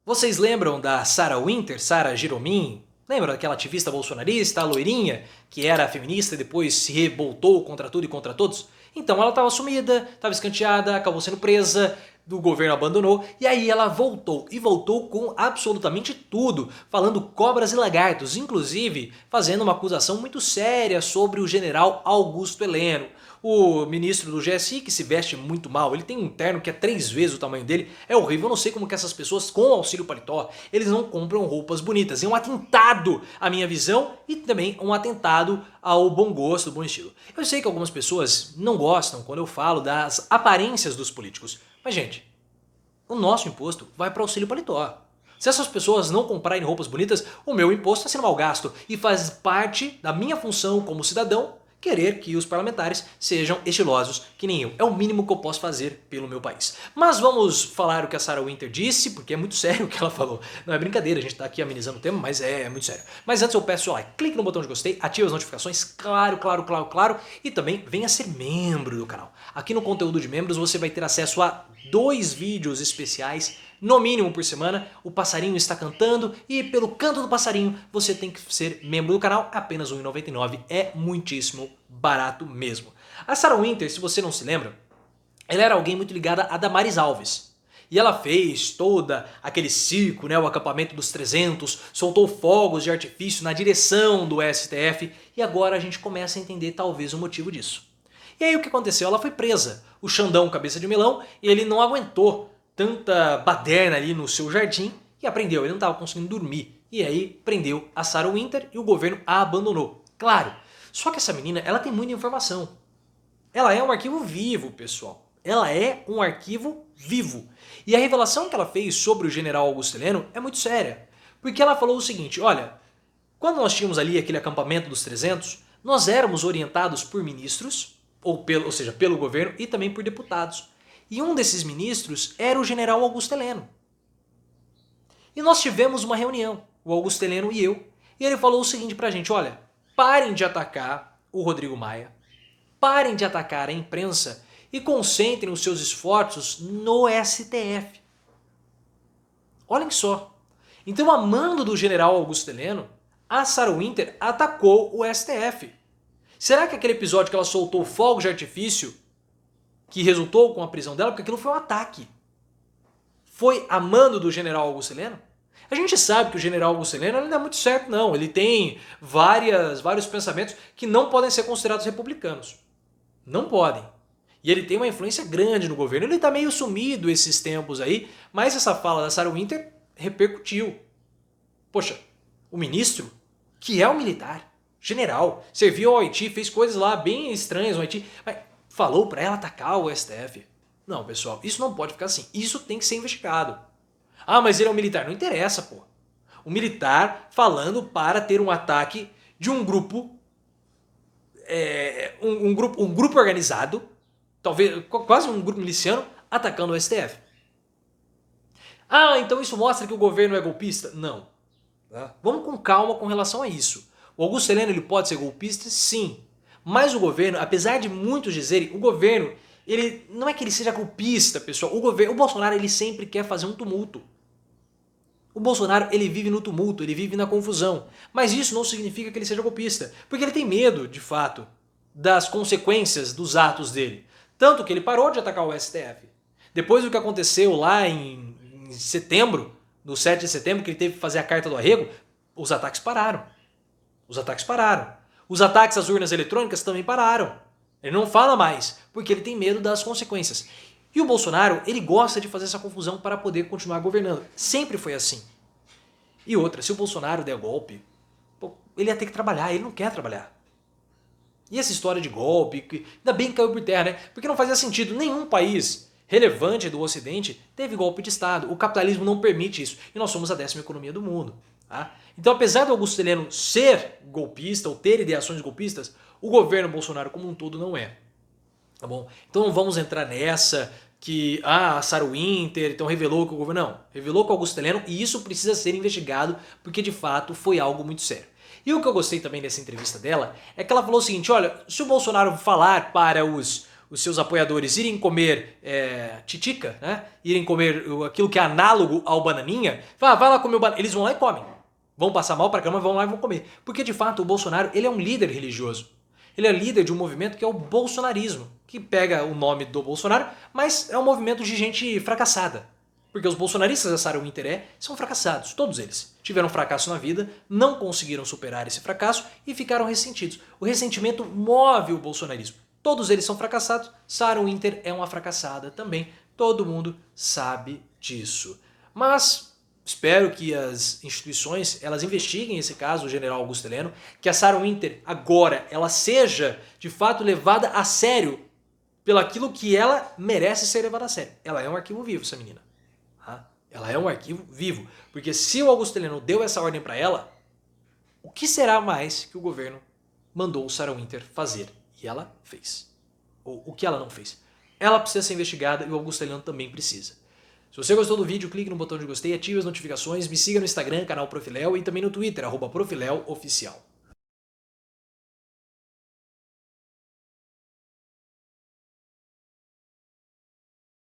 Vocês lembram da Sarah Winter, Sarah Giromin? Lembra daquela ativista bolsonarista, a loirinha, que era feminista e depois se revoltou contra tudo e contra todos? Então ela estava sumida, estava escanteada, acabou sendo presa, o governo abandonou, e aí ela voltou, e voltou com absolutamente tudo, falando cobras e lagartos, inclusive fazendo uma acusação muito séria sobre o general Augusto Heleno. O ministro do GSI, que se veste muito mal, ele tem um terno que é 3 vezes o tamanho dele, é horrível, eu não sei como que essas pessoas com auxílio paletó, eles não compram roupas bonitas. É um atentado à minha visão e também um atentado ao bom gosto, bom estilo. Eu sei que algumas pessoas não gostam quando eu falo das aparências dos políticos, mas gente, o nosso imposto vai para o auxílio paletó. Se essas pessoas não comprarem roupas bonitas, o meu imposto está sendo mal gasto e faz parte da minha função como cidadão querer que os parlamentares sejam estilosos que nem eu. É o mínimo que eu posso fazer pelo meu país. Mas vamos falar o que a Sarah Winter disse, porque é muito sério o que ela falou. Não é brincadeira, a gente tá aqui amenizando o tema, mas é muito sério. Mas antes eu peço seu like, clique no botão de gostei, ative as notificações, claro, e também venha ser membro do canal. Aqui no conteúdo de membros você vai ter acesso a 2 vídeos especiais, no mínimo por semana. O passarinho está cantando e pelo canto do passarinho você tem que ser membro do canal, apenas R$ 1,99, é muitíssimo barato mesmo. A Sarah Winter, se você não se lembra, ela era alguém muito ligada a Damares Alves. E ela fez toda aquele circo, né, o acampamento dos 300, soltou fogos de artifício na direção do STF e agora a gente começa a entender talvez o motivo disso. E aí o que aconteceu? Ela foi presa. O Xandão, cabeça de melão, ele não aguentou tanta baderna ali no seu jardim e aprendeu, ele não estava conseguindo dormir. E aí prendeu a Sarah Winter e o governo a abandonou. Claro, só que essa menina, ela tem muita informação. Ela é um arquivo vivo, pessoal. Ela é um arquivo vivo. E a revelação que ela fez sobre o general Augusto Heleno é muito séria. Porque ela falou o seguinte, olha, quando nós tínhamos ali aquele acampamento dos 300, nós éramos orientados por ministros, ou seja, pelo governo e também por deputados. E um desses ministros era o general Augusto Heleno. E nós tivemos uma reunião, o Augusto Heleno e eu, e ele falou o seguinte pra gente, olha, parem de atacar o Rodrigo Maia, parem de atacar a imprensa e concentrem os seus esforços no STF. Olhem só. Então, a mando do general Augusto Heleno, a Sarah Winter atacou o STF. Será que aquele episódio que ela soltou fogos de artifício que resultou com a prisão dela, porque aquilo foi um ataque, foi a mando do general Augusto Heleno? A gente sabe que o general Augusto Heleno não é muito certo não, ele tem vários pensamentos que não podem ser considerados republicanos. Não podem. E ele tem uma influência grande no governo, ele está meio sumido esses tempos aí, mas essa fala da Sarah Winter repercutiu. Poxa, o ministro, que é um militar, general, serviu ao Haiti, fez coisas lá bem estranhas no Haiti, mas falou para ela atacar o STF. Não, pessoal, isso não pode ficar assim. Isso tem que ser investigado. Ah, mas ele é um militar. Não interessa, pô. O militar falando para ter um ataque de um grupo, um grupo organizado, talvez quase um grupo miliciano, atacando o STF. Ah, então isso mostra que o governo é golpista? Não. Vamos com calma com relação a isso. O Augusto Heleno ele pode ser golpista? Sim. Mas o governo, apesar de muitos dizerem, o governo, ele não é que ele seja golpista, pessoal. O Bolsonaro, ele sempre quer fazer um tumulto. O Bolsonaro, ele vive no tumulto, ele vive na confusão. Mas isso não significa que ele seja golpista. Porque ele tem medo, de fato, das consequências dos atos dele. Tanto que ele parou de atacar o STF. Depois do que aconteceu lá em setembro, no 7 de setembro, que ele teve que fazer a carta do arrego, os ataques pararam. Os ataques pararam. Os ataques às urnas eletrônicas também pararam. Ele não fala mais, porque ele tem medo das consequências. E o Bolsonaro, ele gosta de fazer essa confusão para poder continuar governando. Sempre foi assim. E outra, se o Bolsonaro der golpe, ele ia ter que trabalhar, ele não quer trabalhar. E essa história de golpe, ainda bem que caiu por terra, né? Porque não fazia sentido. Nenhum país relevante do Ocidente teve golpe de Estado. O capitalismo não permite isso. E nós somos a 10ª economia do mundo. Tá? Então, apesar do Augusto Heleno ser golpista ou ter ideações golpistas, o governo Bolsonaro como um todo não é. Tá bom? Então não vamos entrar nessa que a Sarah Winter então revelou que o governo... Não, revelou que o Augusto Heleno e isso precisa ser investigado porque de fato foi algo muito sério. E o que eu gostei também dessa entrevista dela é que ela falou o seguinte, olha, se o Bolsonaro falar para os os seus apoiadores irem comer titica, né? Irem comer aquilo que é análogo ao bananinha, vai lá comer o banana. Eles vão lá e comem. Vão passar mal pra cama, vão lá e vão comer. Porque de fato o Bolsonaro, ele é um líder religioso. Ele é líder de um movimento que é o bolsonarismo, que pega o nome do Bolsonaro, mas é um movimento de gente fracassada. Porque os bolsonaristas da Sarah Winter são fracassados, todos eles. Tiveram fracasso na vida, não conseguiram superar esse fracasso e ficaram ressentidos. O ressentimento move o bolsonarismo. Todos eles são fracassados, Sarah Winter é uma fracassada também. Todo mundo sabe disso. Mas espero que as instituições elas investiguem esse caso do general Augusto Heleno, que a Sarah Winter agora ela seja de fato levada a sério pelo aquilo que ela merece ser levada a sério. Ela é um arquivo vivo, essa menina. Ela é um arquivo vivo. Porque se o Augusto Heleno deu essa ordem para ela, o que será mais que o governo mandou o Sarah Winter fazer? E ela fez. Ou o que ela não fez? Ela precisa ser investigada e o Augusto Heleno também precisa. Se você gostou do vídeo, clique no botão de gostei, ative as notificações, me siga no Instagram, canal Profiléu, e também no Twitter, @profiléuoficial.